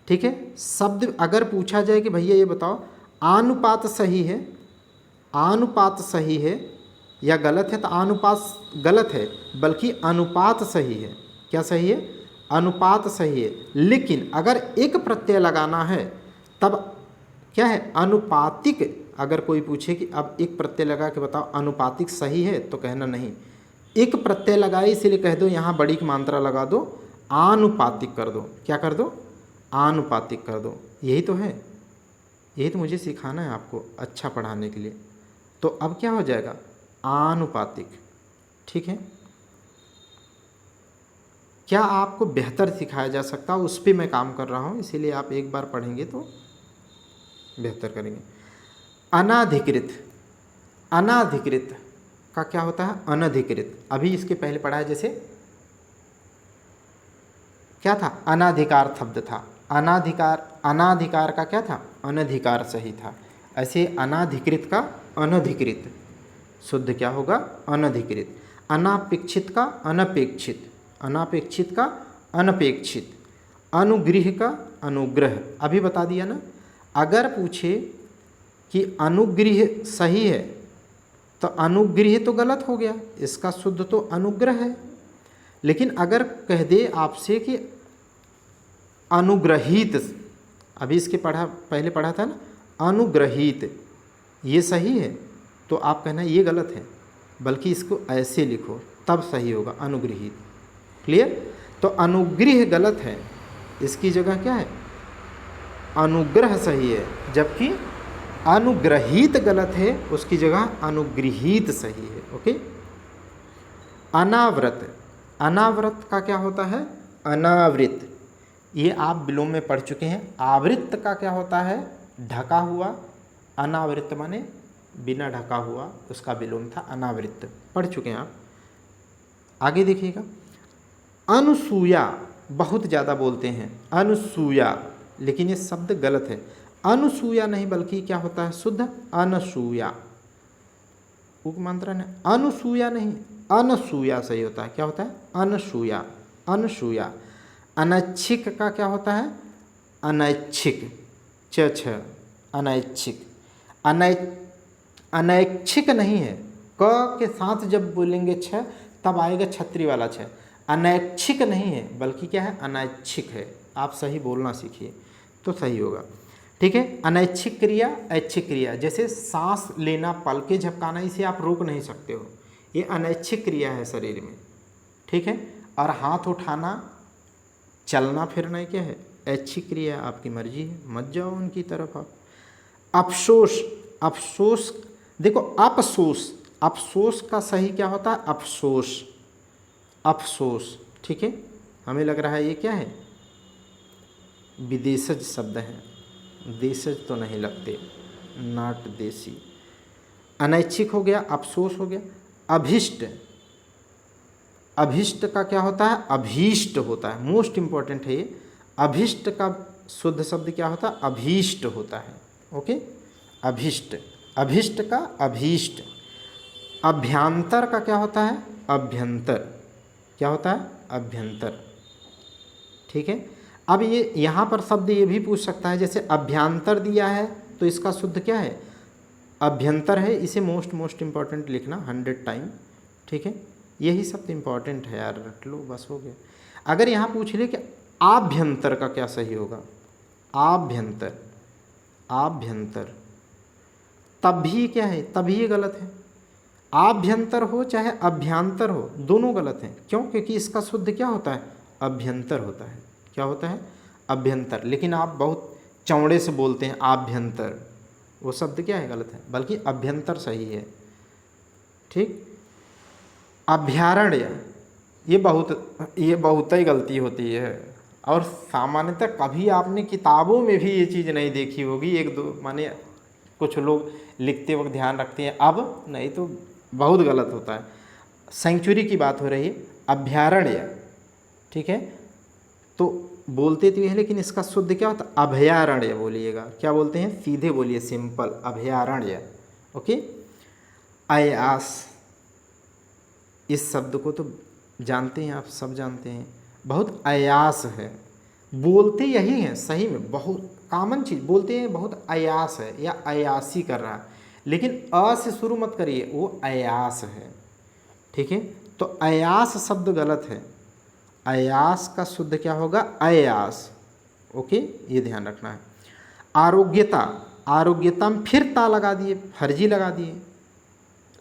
ठीक है। शब्द अगर पूछा जाए कि भैया ये बताओ आनुपात सही है, आनुपात सही है या गलत है, तो अनुपात गलत है, बल्कि अनुपात सही है। क्या सही है, अनुपात सही है। लेकिन अगर एक प्रत्यय लगाना है तब क्या है, अनुपातिक। अगर कोई पूछे कि अब एक प्रत्यय लगा के बताओ अनुपातिक सही है, तो कहना नहीं, एक प्रत्यय लगाए इसलिए कह दो, यहाँ बड़ी की मात्रा लगा दो, आनुपातिक कर दो। क्या कर दो, आनुपातिक कर दो। यही तो है, यही तो मुझे सिखाना है आपको अच्छा पढ़ाने के लिए। तो अब क्या हो जाएगा, आनुपातिक, ठीक है। क्या आपको बेहतर सिखाया जा सकता है, उस पर मैं काम कर रहा हूँ, इसीलिए आप एक बार पढ़ेंगे तो बेहतर करेंगे। अनाधिकृत, अनाधिकृत का क्या होता है, अनधिकृत। अभी इसके पहले पढ़ा है, जैसे क्या था, अनाधिकार शब्द था, अनाधिकार, अनाधिकार का क्या था, अनधिकार सही था। ऐसे अनाधिकृत का अनधिकृत शुद्ध क्या होगा, अनधिकृत। अनापेक्षित का अनपेक्षित, अनापेक्षित का अनपेक्षित। अनुगृह का अनुग्रह, अभी बता दिया ना। अगर पूछे कि अनुगृह सही है तो अनुगृह तो गलत हो गया, इसका शुद्ध तो अनुग्रह है। लेकिन अगर कह दे आपसे कि अनुग्रहित, अभी इसके पहले पढ़ा था ना, अनुग्रहित, ये सही है, तो आप कहना ये गलत है, बल्कि इसको ऐसे लिखो तब सही होगा, अनुग्रहित। क्लियर। तो अनुग्रह गलत है, इसकी जगह क्या है, अनुग्रह सही है, जबकि अनुग्रहित गलत है, उसकी जगह अनुगृहीत सही है। ओके। अनावृत, अनावृत का क्या होता है? अनावृत। ये आप विलोम में पढ़ चुके हैं। आवृत्त का क्या होता है? ढका हुआ। अनावृत माने बिना ढका हुआ, उसका विलोम था अनावृत, पढ़ चुके हैं आप। आगे देखिएगा, अनुसूया बहुत ज़्यादा बोलते हैं अनुसूया, लेकिन ये शब्द गलत है। अनुसूया नहीं बल्कि क्या होता है? शुद्ध अनसूया। उपमांत्रण है, अनुसूया नहीं, अनसूया सही होता है। क्या होता है? अनसूया, अनसूया। अनैच्छिक का क्या होता है? अनैच्छिक, छ, अनैच्छिक। अनैच्छिक नहीं है, क के साथ जब बोलेंगे छ तब आएगा छत्री वाला छ। अनैच्छिक नहीं है बल्कि क्या है? अनैच्छिक है। आप सही बोलना सीखिए तो सही होगा, ठीक है। अनैच्छिक क्रिया, ऐच्छिक क्रिया, जैसे सांस लेना, पलके झपकाना, इसे आप रोक नहीं सकते हो, ये अनैच्छिक क्रिया है शरीर में, ठीक है। और हाथ उठाना, चलना फिरना क्या है? ऐच्छिक क्रिया, आपकी मर्जी है, मत जाओ उनकी तरफ आप। अफसोस, अफसोस देखो, अफसोस, अफसोस का सही क्या होता है? अफसोस, अफसोस, ठीक है। हमें लग रहा है ये क्या है? विदेशज शब्द है, देशज तो नहीं लगते, नॉट देसी। अनैच्छिक हो गया, अफसोस हो गया। अभिष्ट, अभिष्ट का क्या होता है? अभीष्ट होता है, मोस्ट इंपॉर्टेंट है ये। अभिष्ट का शुद्ध शब्द क्या होता है? अभीष्ट होता है, ओके। अभिष्ट, अभिष्ट का अभीष्ट। अभ्यांतर का क्या होता है? अभ्यंतर। क्या होता है? अभ्यंतर, ठीक है। अब ये यहाँ पर शब्द ये भी पूछ सकता है, जैसे अभ्यांतर दिया है तो इसका शुद्ध क्या है? अभ्यंतर है। इसे मोस्ट इंपॉर्टेंट लिखना 100 टाइम, ठीक है। यही शब्द इंपॉर्टेंट है यार, रट लो बस, हो गया। अगर यहाँ पूछ ले कि आभ्यंतर का क्या सही होगा? आभ्यंतर, आभ्यंतर, तब भी क्या है? तभी ये गलत है। आभ्यंतर हो चाहे अभ्यंतर हो, दोनों गलत हैं। क्यों? क्योंकि इसका शुद्ध क्या होता है? अभ्यंतर होता है। क्या होता है? अभ्यंतर। लेकिन आप बहुत चौड़े से बोलते हैं आभ्यंतर, वो शब्द क्या है? गलत है, बल्कि अभ्यंतर सही है, ठीक। अभयारण्य, ये बहुत ही गलती होती है, और सामान्यतः कभी आपने किताबों में भी ये चीज़ नहीं देखी होगी। एक दो माने कुछ लोग लिखते वक्त ध्यान रखते हैं, अब नहीं तो बहुत गलत होता है। सेंचुरी की बात हो रही है, अभयारण्य, ठीक है। तो बोलते तो ये है, लेकिन इसका शुद्ध क्या होता है? अभयारण्य बोलिएगा। क्या बोलते हैं? सीधे बोलिए, सिंपल, अभयारण्य, ओके। अयास, इस शब्द को तो जानते हैं आप, सब जानते हैं। बहुत अयास है, बोलते यही हैं सही में, बहुत कॉमन चीज़ बोलते हैं, बहुत अयास है या अयासी कर रहा है, लेकिन अ से शुरू मत करिए, वो अयास है, ठीक है। तो अयास शब्द गलत है, अयास का शुद्ध क्या होगा? अयास, ओके, ये ध्यान रखना है। आरोग्यता, आरोग्यता में फिर ता लगा दिए, फर्जी लगा दिए,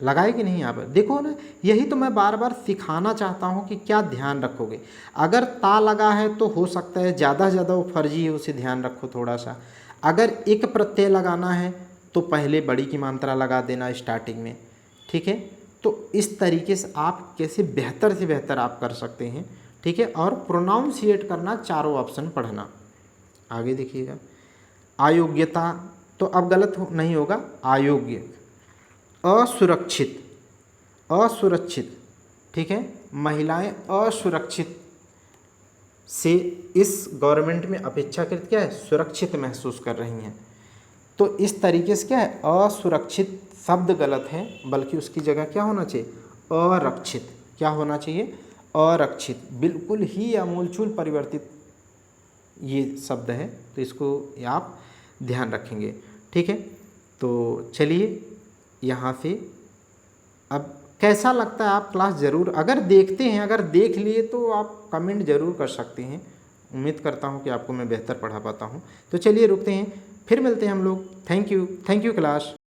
लगाए कि नहीं? यहाँ पर देखो ना, यही तो मैं बार बार सिखाना चाहता हूँ कि क्या ध्यान रखोगे। अगर ता लगा है तो हो सकता है ज़्यादा से ज़्यादा वो फर्जी है, उसे ध्यान रखो थोड़ा सा। अगर एक प्रत्यय लगाना है तो पहले बड़ी की मात्रा लगा देना स्टार्टिंग में, ठीक है। तो इस तरीके से आप कैसे बेहतर से बेहतर आप कर सकते हैं, ठीक है। और प्रोनाउंसिएट करना, चारों ऑप्शन पढ़ना। आगे देखिएगा, अयोग्यता तो अब गलत नहीं होगा, अयोग्य। असुरक्षित, असुरक्षित, ठीक है। महिलाएं असुरक्षित से इस गवर्नमेंट में अपेक्षाकृत क्या है? सुरक्षित महसूस कर रही हैं। तो इस तरीके से क्या है? असुरक्षित शब्द गलत है, बल्कि उसकी जगह क्या होना चाहिए? अरक्षित। क्या होना चाहिए? अरक्षित। बिल्कुल ही आमूलचूल परिवर्तित ये शब्द है, तो इसको आप ध्यान रखेंगे, ठीक है। तो चलिए यहाँ से अब कैसा लगता है आप क्लास ज़रूर, अगर देखते हैं, अगर देख लिए तो आप कमेंट ज़रूर कर सकते हैं। उम्मीद करता हूँ कि आपको मैं बेहतर पढ़ा पाता हूँ। तो चलिए रुकते हैं, फिर मिलते हैं हम लोग। Thank you class.